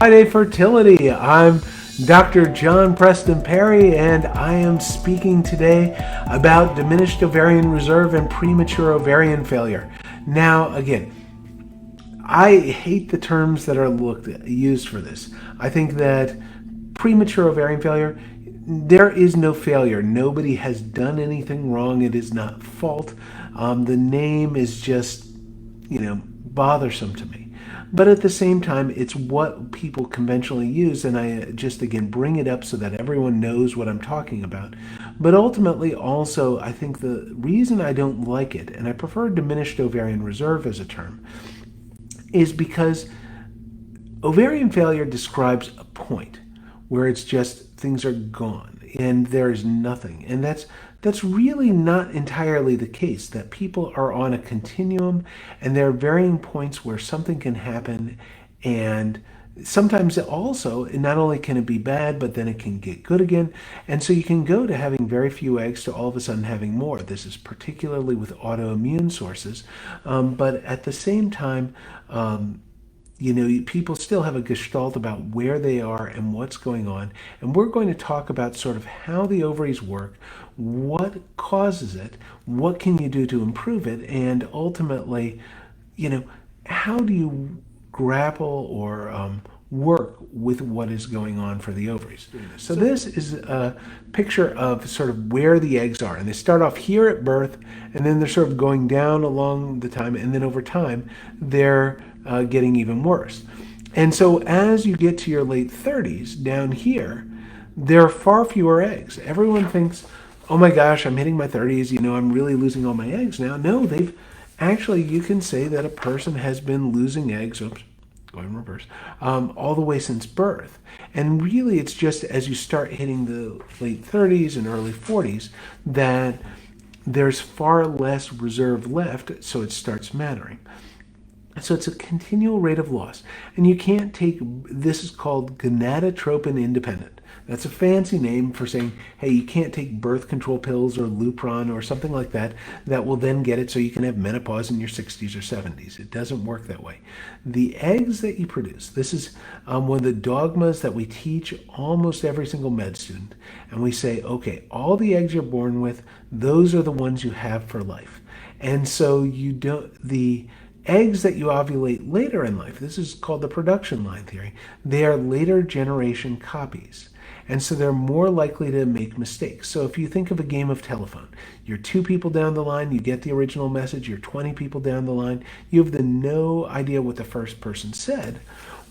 Friday Fertility. I'm Dr. John Preston Perry, and I am speaking today about diminished ovarian reserve and premature ovarian failure. Now, again, I hate the terms that are used for this. I think that premature ovarian failure, there is no failure. Nobody has done anything wrong. It is not fault. The name is just, bothersome to me. But at the same time, it's what people conventionally use, and I just, again, bring it up so that everyone knows what I'm talking about. But ultimately, also, I think the reason I don't like it, and I prefer diminished ovarian reserve as a term, is because ovarian failure describes a point where it's just things are gone and there's nothing. And that's really not entirely the case, that people are on a continuum and there are varying points where something can happen, and sometimes also, not only can it be bad, but then it can get good again. And so you can go to having very few eggs to all of a sudden having more. This is particularly with autoimmune sources. But at the same time, people still have a gestalt about where they are and what's going on. And we're going to talk about sort of how the ovaries work, what causes it, what can you do to improve it, and ultimately, how do you grapple or work with what is going on for the ovaries. So this is a picture of sort of where the eggs are. And they start off here at birth, and then they're sort of going down along the time, and then over time, they're getting even worse. And so as you get to your late 30s, down here, there are far fewer eggs. Everyone thinks, oh my gosh, I'm hitting my 30s, I'm really losing all my eggs now. No, you can say that a person has been losing eggs, going reverse, all the way since birth. And really, it's just as you start hitting the late 30s and early 40s that there's far less reserve left, so it starts mattering. So it's a continual rate of loss. And you can't this is called gonadotropin independent. That's a fancy name for saying, hey, you can't take birth control pills or Lupron or something like that will then get it so you can have menopause in your 60s or 70s. It doesn't work that way. The eggs that you produce, this is one of the dogmas that we teach almost every single med student. And we say, okay, all the eggs you're born with, those are the ones you have for life. And so the eggs that you ovulate later in life, this is called the production line theory, they are later generation copies. And so they're more likely to make mistakes. So if you think of a game of telephone, you're 2 people down the line, you get the original message, you're 20 people down the line, you have no idea what the first person said.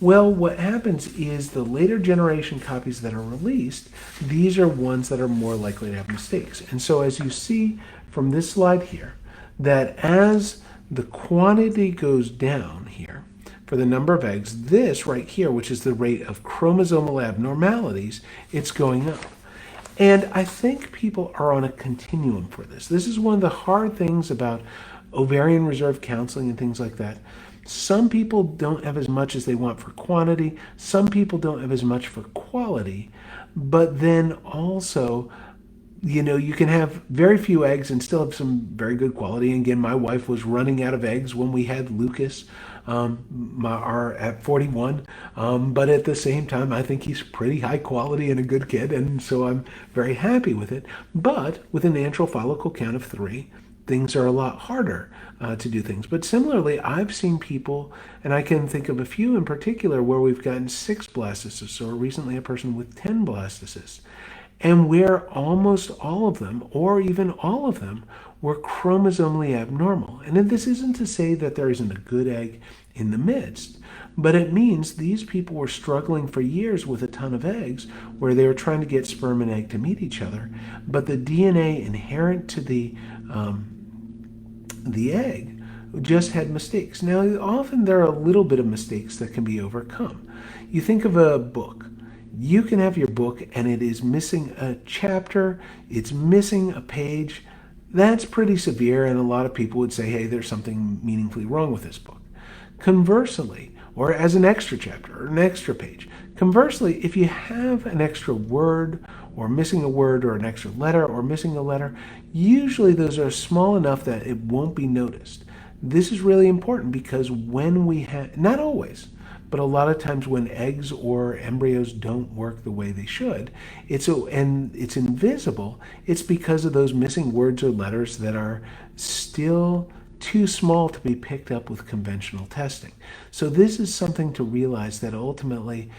Well, what happens is the later generation copies that are released, these are ones that are more likely to have mistakes. And so as you see from this slide here, that as the quantity goes down here for the number of eggs, this right here, which is the rate of chromosomal abnormalities, it's going up. And I think people are on a continuum for this. This is one of the hard things about ovarian reserve counseling and things like that. Some people don't have as much as they want for quantity. Some people don't have as much for quality. But then also, you can have very few eggs and still have some very good quality. And again, my wife was running out of eggs when we had Lucas at 41. But at the same time, I think he's pretty high quality and a good kid. And so I'm very happy with it. But with an antral follicle count of 3, things are a lot harder to do things. But similarly, I've seen people, and I can think of a few in particular, where we've gotten 6 blastocysts, or recently a person with 10 blastocysts. And where almost all of them, or even all of them, were chromosomally abnormal. And this isn't to say that there isn't a good egg in the midst, but it means these people were struggling for years with a ton of eggs, where they were trying to get sperm and egg to meet each other, but the DNA inherent to the egg just had mistakes. Now, often there are a little bit of mistakes that can be overcome. You think of a book. You can have your book and it is missing a chapter, it's missing a page. That's pretty severe, and a lot of people would say, hey, there's something meaningfully wrong with this book. Conversely, or as an extra chapter or an extra page, conversely, if you have an extra word or missing a word or an extra letter or missing a letter, usually those are small enough that it won't be noticed. This is really important because when we have, not always, but a lot of times when eggs or embryos don't work the way they should, and it's invisible, it's because of those missing words or letters that are still too small to be picked up with conventional testing. So this is something to realize, that ultimately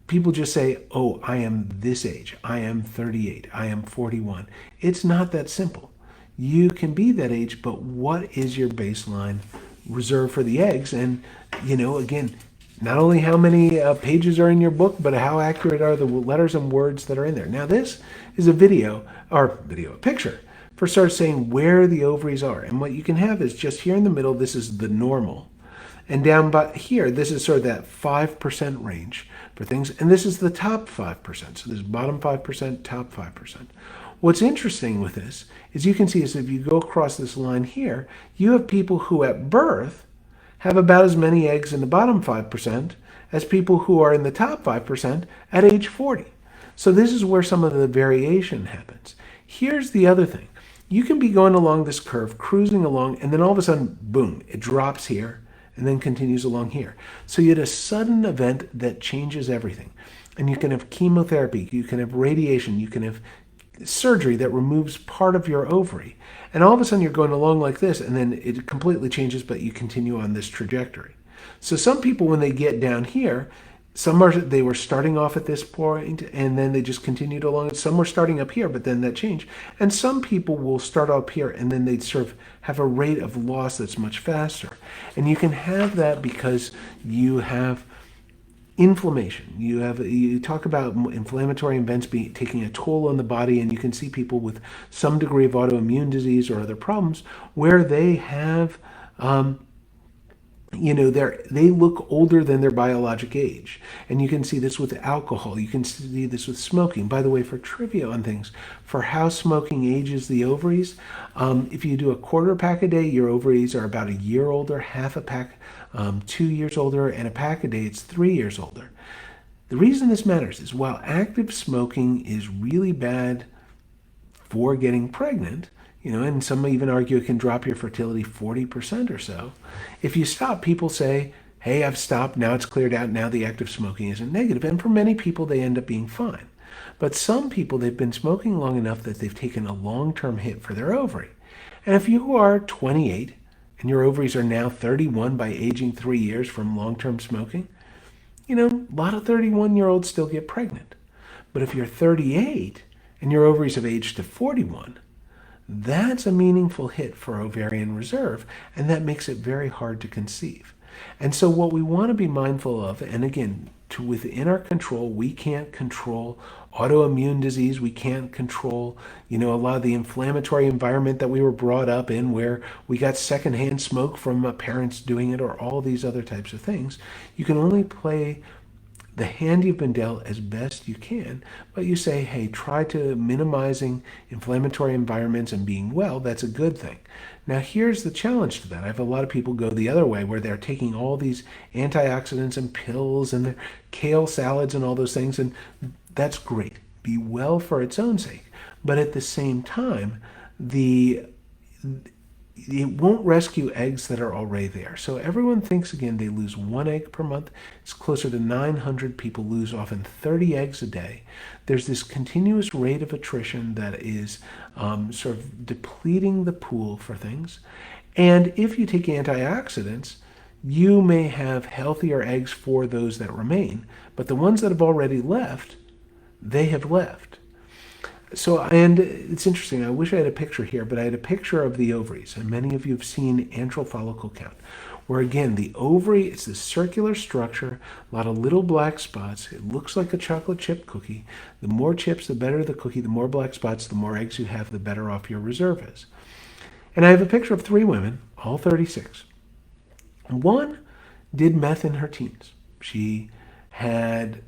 people just say, oh, I am this age, I am 38, I am 41. It's not that simple. You can be that age, but what is your baseline reserve for the eggs? And, again, not only how many pages are in your book, but how accurate are the letters and words that are in there. Now, this is a picture for start saying where the ovaries are. And what you can have is just here in the middle, this is the normal. And down by here, this is sort of that 5% range for things. And this is the top 5%. So this is bottom 5%, top 5%. What's interesting with this is you can see is if you go across this line here, you have people who at birth have about as many eggs in the bottom 5% as people who are in the top 5% at age 40. So this is where some of the variation happens. Here's the other thing. You can be going along this curve, cruising along, and then all of a sudden, boom, it drops here and then continues along here. So you had a sudden event that changes everything. And you can have chemotherapy, you can have radiation, you can have surgery that removes part of your ovary. And all of a sudden you're going along like this, and then it completely changes, but you continue on this trajectory. So some people, when they get down here, they were starting off at this point, and then they just continued along. Some were starting up here, but then that changed. And some people will start up here, and then they sort of have a rate of loss that's much faster. And you can have that because you have inflammation. You talk about inflammatory events taking a toll on the body, and you can see people with some degree of autoimmune disease or other problems where they have they look older than their biologic age. And you can see this with alcohol. You can see this with smoking. By the way, for trivia on things, for how smoking ages the ovaries, if you do a quarter pack a day, your ovaries are about a year older, half a pack 2 years older, and a pack a day, it's 3 years older. The reason this matters is while active smoking is really bad for getting pregnant, and some even argue it can drop your fertility 40% or so. If you stop, people say, hey, I've stopped, now it's cleared out, now the active smoking isn't negative. And for many people, they end up being fine. But some people, they've been smoking long enough that they've taken a long-term hit for their ovary. And if you are 28 and your ovaries are now 31 by aging 3 years from long-term smoking, a lot of 31-year-olds still get pregnant. But if you're 38 and your ovaries have aged to 41, that's a meaningful hit for ovarian reserve, and that makes it very hard to conceive. And so what we want to be mindful of, and again, within our control, we can't control autoimmune disease, we can't control, a lot of the inflammatory environment that we were brought up in where we got secondhand smoke from parents doing it, or all these other types of things. You can only play the hand you've been dealt as best you can, but you say, hey, try to minimizing inflammatory environments and being well. That's a good thing. Now, here's the challenge to that. I have a lot of people go the other way where they're taking all these antioxidants and pills and their kale salads and all those things, and that's great. Be well for its own sake. But at the same time, it won't rescue eggs that are already there. So everyone thinks, again, they lose 1 egg per month. It's closer to 900 people lose often 30 eggs a day. There's this continuous rate of attrition that is sort of depleting the pool for things. And if you take antioxidants, you may have healthier eggs for those that remain. But the ones that have already left, they have left. So, and it's interesting, I wish I had a picture here, but I had a picture of the ovaries, and many of you have seen antral follicle count, where again, the ovary, it's this circular structure, a lot of little black spots. It looks like a chocolate chip cookie. The more chips, the better the cookie. The more black spots, the more eggs you have, the better off your reserve is. And I have a picture of 3 women, all 36. One did meth in her teens. She had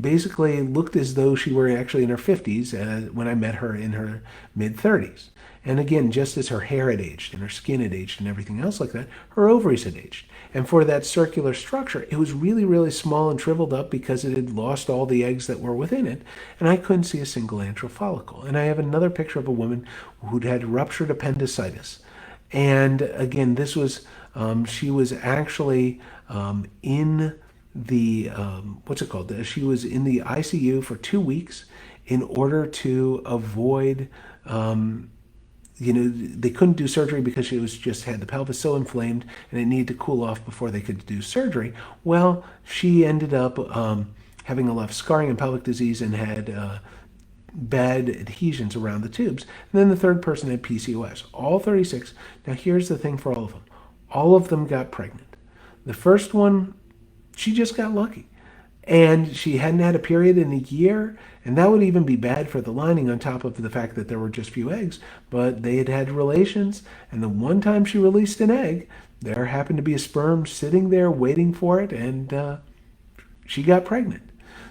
basically looked as though she were actually in her 50s when I met her in her mid-30s. And again, just as her hair had aged and her skin had aged and everything else like that, her ovaries had aged. And for that circular structure, it was really, really small and shriveled up because it had lost all the eggs that were within it. And I couldn't see a single antral follicle. And I have another picture of a woman who'd had ruptured appendicitis. And again, this was, she was actually in what's it called? She was in the ICU for 2 weeks in order to avoid, they couldn't do surgery because she was just had the pelvis so inflamed and it needed to cool off before they could do surgery. Well, she ended up having a lot of scarring and pelvic disease and had bad adhesions around the tubes. And then the third person had PCOS. All 36. Now here's the thing for all of them. All of them got pregnant. The first one, she just got lucky. And she hadn't had a period in a year, and that would even be bad for the lining on top of the fact that there were just few eggs. But they had had relations, and the one time she released an egg, there happened to be a sperm sitting there waiting for it, and she got pregnant.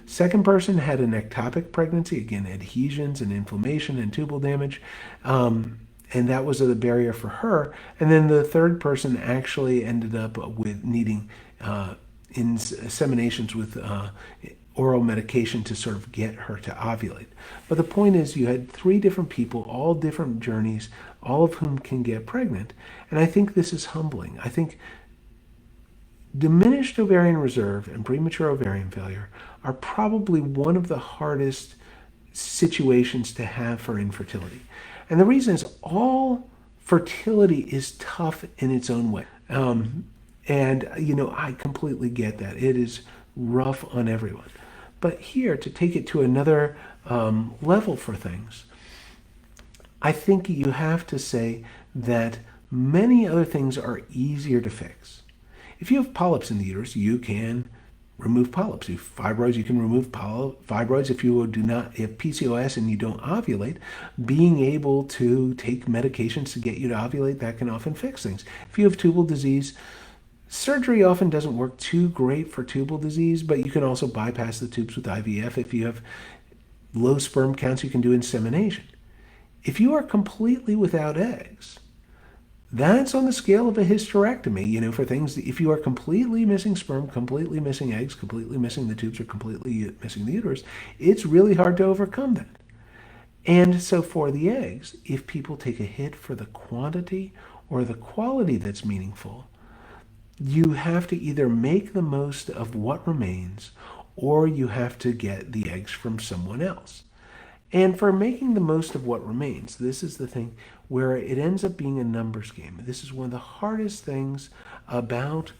Second person had an ectopic pregnancy, again, adhesions and inflammation and tubal damage. And that was a barrier for her. And then the third person actually ended up with needing inseminations with oral medication to sort of get her to ovulate. But the point is, you had 3 different people, all different journeys, all of whom can get pregnant. And I think this is humbling. I think diminished ovarian reserve and premature ovarian failure are probably one of the hardest situations to have for infertility. And the reason is all fertility is tough in its own way. I completely get that. It is rough on everyone. But here, to take it to another level for things, I think you have to say that many other things are easier to fix. If you have polyps in the uterus, you can remove polyps. If fibroids, you can remove fibroids. If you do not have PCOS and you don't ovulate, being able to take medications to get you to ovulate, that can often fix things. If you have tubal disease, surgery often doesn't work too great for tubal disease, but you can also bypass the tubes with IVF. If you have low sperm counts, you can do insemination. If you are completely without eggs, that's on the scale of a hysterectomy, for things. If you are completely missing sperm, completely missing eggs, completely missing the tubes, or completely missing the uterus, it's really hard to overcome that. And so for the eggs, if people take a hit for the quantity or the quality that's meaningful, you have to either make the most of what remains or you have to get the eggs from someone else. And for making the most of what remains, this is the thing where it ends up being a numbers game. This is one of the hardest things about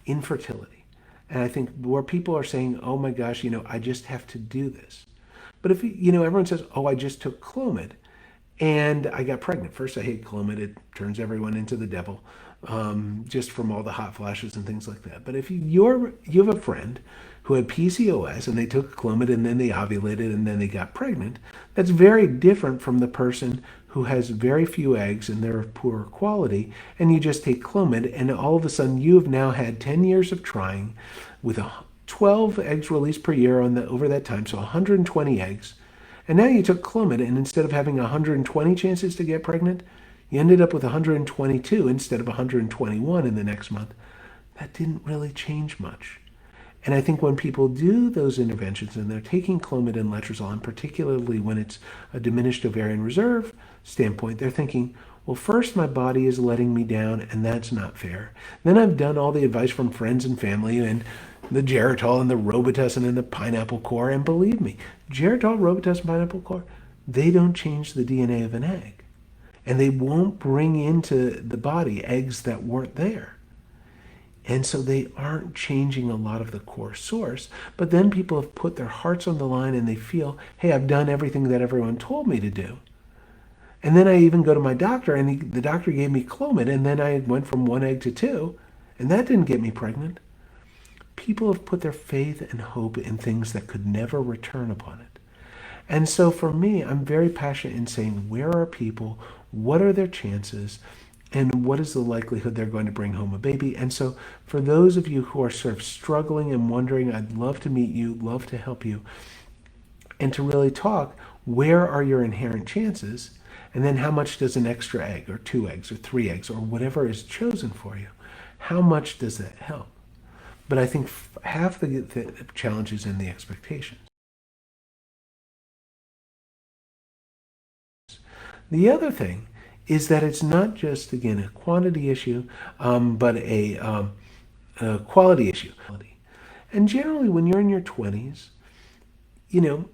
infertility. And I think where people are saying, oh my gosh, I just have to do this. But if, everyone says, oh, I just took Clomid and I got pregnant. First, I hate Clomid. It turns everyone into the devil, just from all the hot flashes and things like that. But if you have a friend who had PCOS and they took Clomid and then they ovulated and then they got pregnant, that's very different from the person who has very few eggs and they're of poor quality, and you just take Clomid and all of a sudden you have now had 10 years of trying with 12 eggs released per year over that time, so 120 eggs. And now you took Clomid, and instead of having 120 chances to get pregnant, you ended up with 122 instead of 121 in the next month. That didn't really change much. And I think when people do those interventions and they're taking Clomid and letrozole, and particularly when it's a diminished ovarian reserve standpoint, they're thinking, well, first my body is letting me down, and that's not fair. Then I've done all the advice from friends and family and the Geritol and the Robitussin and the pineapple core, and believe me, Geritol, Robitussin, pineapple core, they don't change the DNA of an egg. And they won't bring into the body eggs that weren't there. And so they aren't changing a lot of the core source. But then people have put their hearts on the line and they feel, hey, I've done everything that everyone told me to do. And then I even go to my doctor and the doctor gave me Clomid, and then I went from 1 egg to 2, and that didn't get me pregnant. People have put their faith and hope in things that could never return upon it. And so for me, I'm very passionate in saying, where are people? What are their chances? And what is the likelihood they're going to bring home a baby? And so for those of you who are sort of struggling and wondering, I'd love to meet you, love to help you, and to really talk, where are your inherent chances? And then how much does an extra egg or 2 eggs or 3 eggs or whatever is chosen for you, how much does that help? But I think half the challenge is in the expectations. The other thing is that it's not just, again, a quantity issue, but a quality issue. And generally, when you're in your 20s, you know,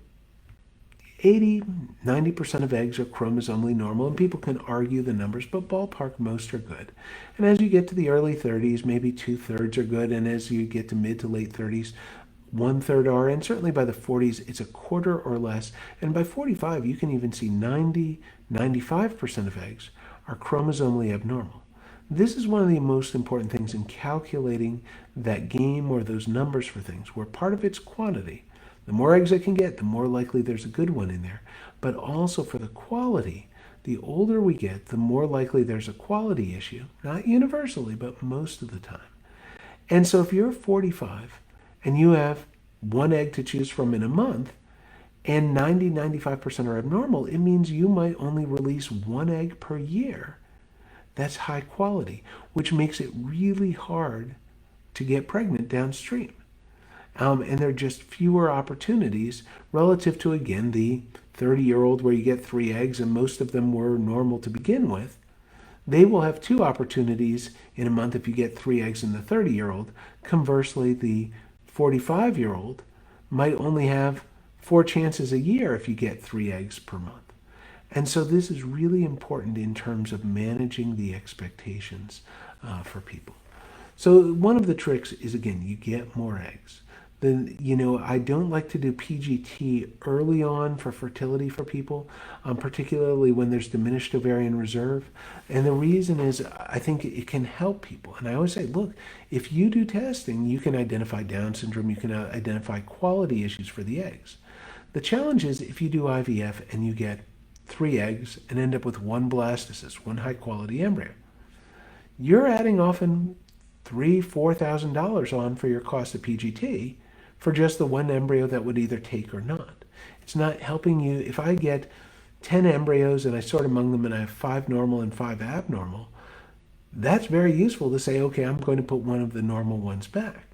80, 90% of eggs are chromosomally normal, and people can argue the numbers, but ballpark, most are good. And as you get to the early 30s, maybe 2/3 are good, and as you get to mid to late 30s, 1/3 are, and certainly by the 40s, it's a quarter or less. And by 45, you can even see 90, 95% of eggs are chromosomally abnormal. This is one of the most important things in calculating that game or those numbers for things, where part of it's quantity. The more eggs it can get, the more likely there's a good one in there. But also for the quality, the older we get, the more likely there's a quality issue. Not universally, but most of the time. And so if you're 45 and you have one egg to choose from in a month, and 90, 95% are abnormal, it means you might only release one egg per year. That's high quality, which makes it really hard to get pregnant downstream. And there are just fewer opportunities relative to, again, the 30-year-old where you get 3 eggs and most of them were normal to begin with. They will have 2 opportunities in a month if you get 3 eggs in the 30-year-old. Conversely, the 45-year-old might only have 4 chances a year if you get 3 eggs per month. And so this is really important in terms of managing the expectations for people. So one of the tricks is, again, you get more eggs. Then, I don't like to do PGT early on for fertility for people, particularly when there's diminished ovarian reserve. And the reason is I think it can help people. And I always say, look, if you do testing, you can identify Down syndrome, you can identify quality issues for the eggs. The challenge is if you do IVF and you get 3 eggs and end up with 1 blastocyst, 1 high quality embryo, you're adding often $3,000, $4,000 on for your cost of PGT for just the 1 embryo that would either take or not. It's not helping you. If I get 10 embryos and I sort among them and I have 5 normal and 5 abnormal, that's very useful to say, okay, I'm going to put one of the normal ones back.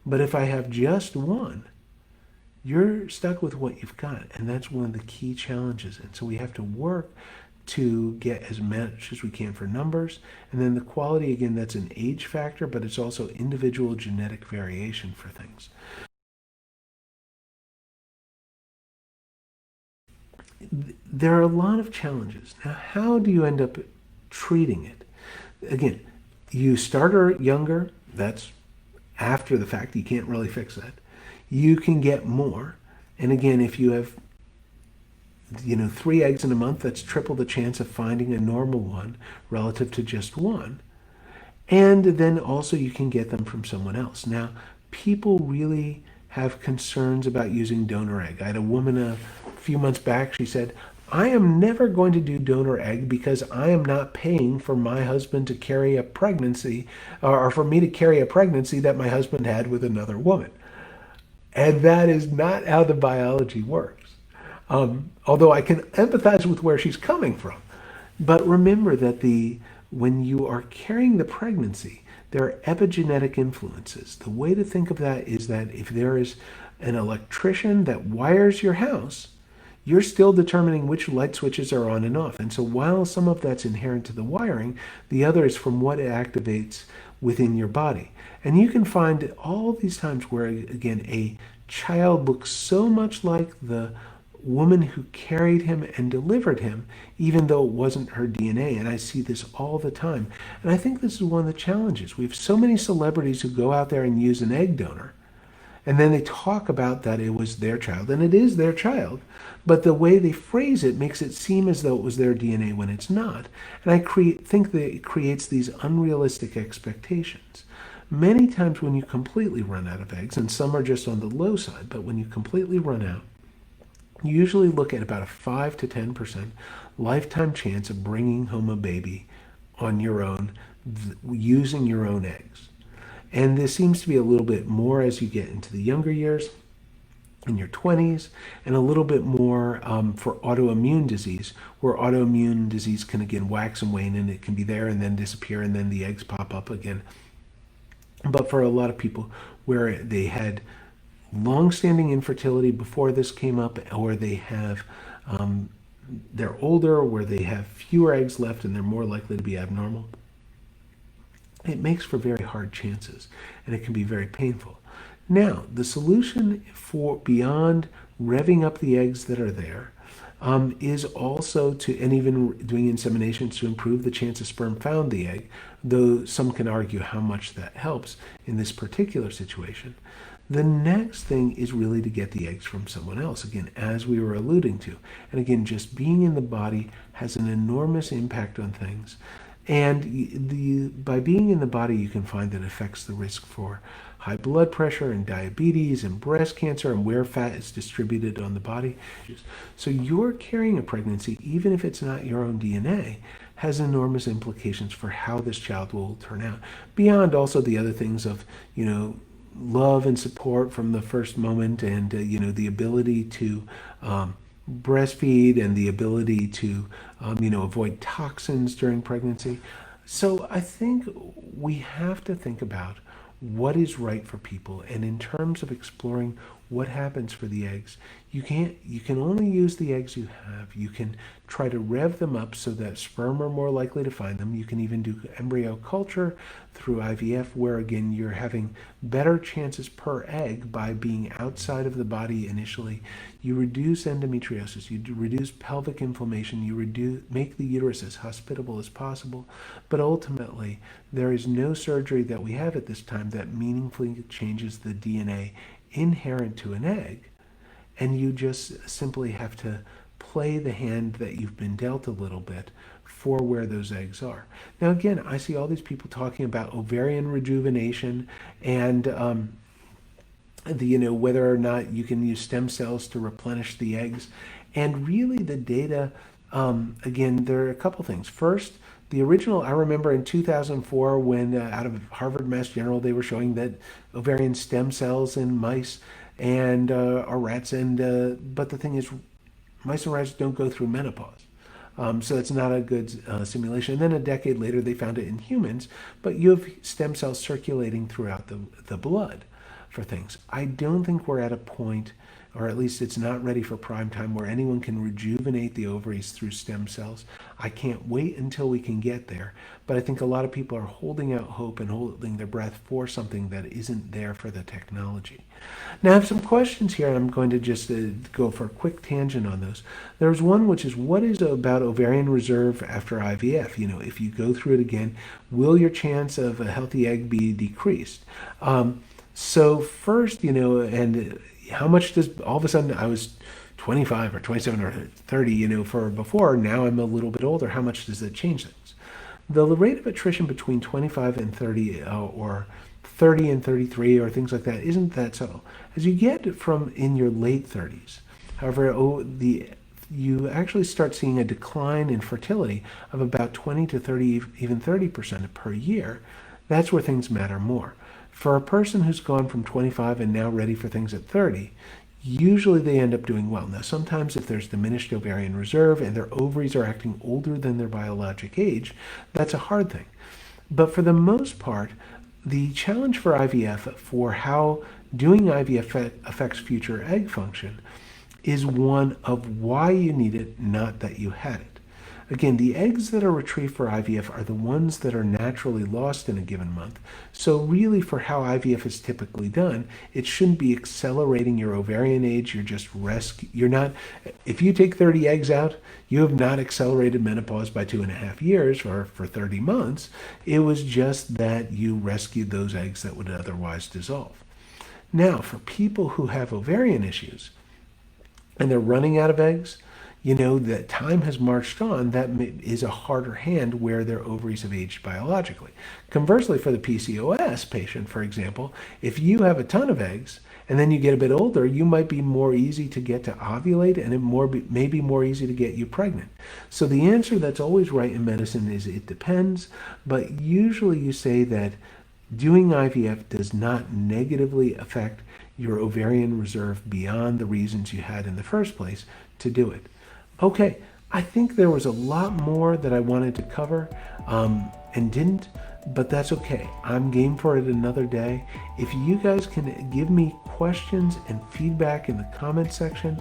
But if I have just 1, you're stuck with what you've got, and that's one of the key challenges. And so we have to work to get as much as we can for numbers. And then the quality, again, that's an age factor, but it's also individual genetic variation for things. There are a lot of challenges. Now, how do you end up treating it? Again, you start her younger. That's after the fact. You can't really fix that. You can get more. And again, if you have 3 eggs in a month, that's triple the chance of finding a normal one relative to just 1. And then also you can get them from someone else. Now, people really have concerns about using donor egg. I had a woman a few months back, she said, I am never going to do donor egg because I am not paying for my husband to carry a pregnancy, or for me to carry a pregnancy that my husband had with another woman. And that is not how the biology works. Although I can empathize with where she's coming from. But remember that when you are carrying the pregnancy, there are epigenetic influences. The way to think of that is that if there is an electrician that wires your house, you're still determining which light switches are on and off. And so while some of that's inherent to the wiring, the other is from what it activates within your body. And you can find all these times where, again, a child looks so much like the woman who carried him and delivered him, even though it wasn't her DNA. And I see this all the time. And I think this is one of the challenges. We have so many celebrities who go out there and use an egg donor. And then they talk about that it was their child, and it is their child, but the way they phrase it makes it seem as though it was their DNA when it's not. And I think that it creates these unrealistic expectations. Many times when you completely run out of eggs, and some are just on the low side, but when you completely run out, you usually look at about a 5 to 10% lifetime chance of bringing home a baby on your own, using your own eggs. And this seems to be a little bit more as you get into the younger years, in your 20s, and a little bit more for autoimmune disease, where autoimmune disease can again wax and wane, and it can be there and then disappear, and then the eggs pop up again. But for a lot of people where they had long-standing infertility before this came up, or they have they're older, where they have fewer eggs left and they're more likely to be abnormal, it makes for very hard chances, and it can be very painful. Now, the solution for beyond revving up the eggs that are there is also to, and even doing inseminations to improve the chance of sperm found the egg, though some can argue how much that helps in this particular situation. The next thing is really to get the eggs from someone else, again, as we were alluding to. And again, just being in the body has an enormous impact on things. And by being in the body, you can find that it affects the risk for high blood pressure and diabetes and breast cancer and where fat is distributed on the body. So you're carrying a pregnancy, even if it's not your own DNA, has enormous implications for how this child will turn out. Beyond also the other things of, love and support from the first moment, and the ability to breastfeed, and the ability to avoid toxins during pregnancy. So I think we have to think about what is right for people, and in terms of exploring what happens for the eggs, you can only use the eggs you have. You can try to rev them up so that sperm are more likely to find them. You can even do embryo culture through IVF, where again you're having better chances per egg by being outside of the body initially. You reduce endometriosis, you reduce pelvic inflammation, you make the uterus as hospitable as possible. But ultimately, there is no surgery that we have at this time that meaningfully changes the DNA inherent to an egg, and you just simply have to play the hand that you've been dealt a little bit for where those eggs are. Now again, I see all these people talking about ovarian rejuvenation and whether or not you can use stem cells to replenish the eggs. And really the data, again, there are a couple things. First, the original, I remember in 2004 when out of Harvard Mass General, they were showing that ovarian stem cells in mice and rats, but the thing is, mice and rats don't go through menopause. So it's not a good simulation. And then a decade later, they found it in humans, but you have stem cells circulating throughout the blood for things. I don't think we're at a point, or at least it's not ready for prime time, where anyone can rejuvenate the ovaries through stem cells. I can't wait until we can get there, but I think a lot of people are holding out hope and holding their breath for something that isn't there for the technology. Now I have some questions here, and I'm going to just go for a quick tangent on those. There's one which is, what is about ovarian reserve after IVF? If you go through it again, will your chance of a healthy egg be decreased? So first, and how much does, all of a sudden I was 25 or 27 or 30, for before, now I'm a little bit older, how much does that change things? The rate of attrition between 25 and 30 or 30 and 33 or things like that isn't that subtle. As you get from in your late 30s, however, you actually start seeing a decline in fertility of about 20 to 30, even 30% per year. That's where things matter more. For a person who's gone from 25 and now ready for things at 30, usually they end up doing well. Now, sometimes if there's diminished ovarian reserve and their ovaries are acting older than their biologic age, that's a hard thing. But for the most part, the challenge for IVF, for how doing IVF affects future egg function, is one of why you need it, not that you had it. Again, the eggs that are retrieved for IVF are the ones that are naturally lost in a given month. So really, for how IVF is typically done, it shouldn't be accelerating your ovarian age. You're not, if you take 30 eggs out, you have not accelerated menopause by 2.5 years or for 30 months. It was just that you rescued those eggs that would otherwise dissolve. Now, for people who have ovarian issues and they're running out of eggs, that time has marched on, that is a harder hand where their ovaries have aged biologically. Conversely, for the PCOS patient, for example, if you have a ton of eggs and then you get a bit older, you might be more easy to get to ovulate, and it may be more easy to get you pregnant. So the answer that's always right in medicine is it depends, but usually you say that doing IVF does not negatively affect your ovarian reserve beyond the reasons you had in the first place to do it. Okay, I think there was a lot more that I wanted to cover and didn't, but that's okay. I'm game for it another day. If you guys can give me questions and feedback in the comment section,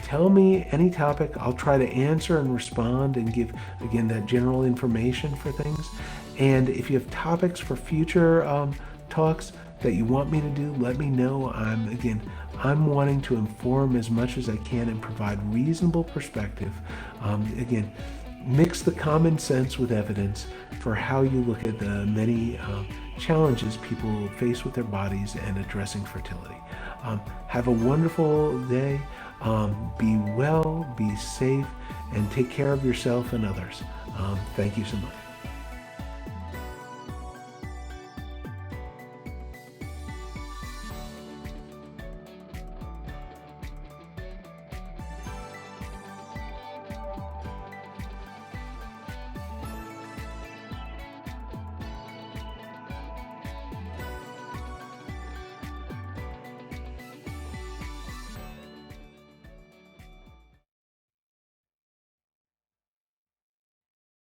tell me any topic. I'll try to answer and respond and give, again, that general information for things. And if you have topics for future talks, that you want me to do, let me know. I'm wanting to inform as much as I can and provide reasonable perspective. Again, mix the common sense with evidence for how you look at the many challenges people face with their bodies and addressing fertility. Have a wonderful day. Be well, be safe, and take care of yourself and others. Thank you so much.